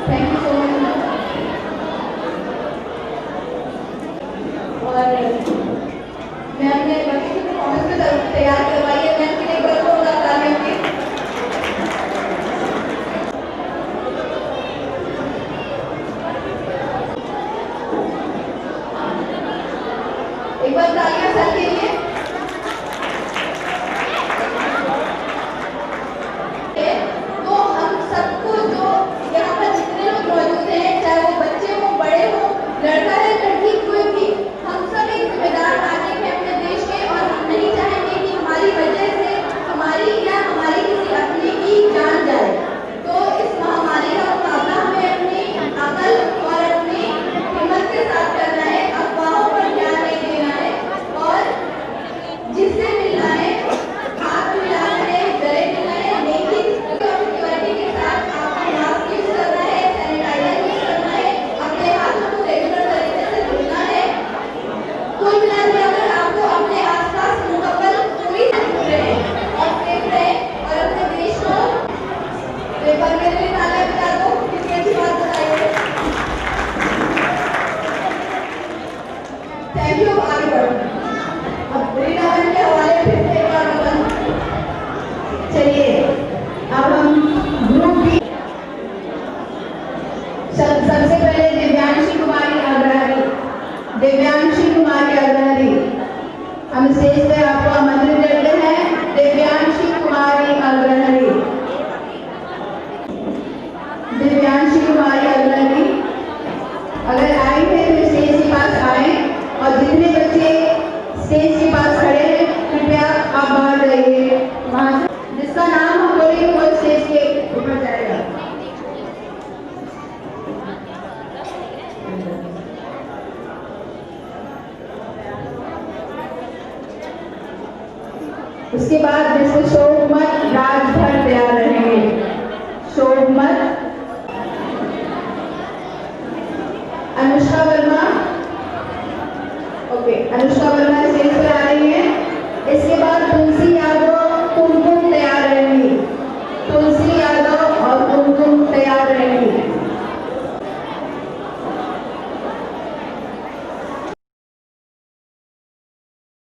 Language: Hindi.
Thank you so much. और मैं अपने बच्चे की परफॉर्मेंस में तैयार करवाई है, मैं अपने एक को बता रही हूँ। एक बार तालियां सर के लिए। तो हम सबको जो यहाँ पर जितने लोग मौजूद हैं, चाहे वो बच्चे हो बड़े हो, लड़का है लड़की, कोई भी, हम सब एक जिम्मेदार नागरिक हैं अपने देश के। और हम नहीं चाहेंगे कि हमारी वजह से हमारी या हमारी किसी अपने की जान जाए। तो इस महामारी का मुकाबला हमें अपनी अकल और अपनी हिम्मत के साथ करना है, अफवाहों पर ध्यान नहीं देना है, और जिससे मिलना है हाथ मिलाना है, गले मिलना है, लेकिन सिक्योरिटी के साथ आपको मास्क यूज करना है, सैनिटाइजर यूज करना है, अपने हाथों को रेगुलर तरीके से धोना है। कुल मिलाकर अगर आपको अपने आसपास मुकम्मल पूरी रहे और सेफ रहे और अपने देश को पेपर मेरे लिए ताला बजा दो, कितनी अच्छी बात बताइए। Thank you. आगे बढ़ो। अब वृंदावन के हवाले फिर से एक बार बताऊं। चलिए अब हम ग्रुप बी, सबसे पहले दिव्यांशी कुमारी अग्रहरी, दिव्यांशी कुमारी अग्रहरी, हम स्टेज पे आपको आमंत्रित करते हैं। दिव्यांशी कुमारी अग्रहरी, दिव्यांशी कुमारी अग्रहरी अगर आए हैं तो स्टेज के पास आए, और जितने बच्चे स्टेज के पास खड़े हैं कृपया आप बाहर रहिए। वहां जिसका नाम हम बोलेंगे वो स्टेज के ऊपर जाएगा। उसके बाद मिस्टर शोभमत राजभर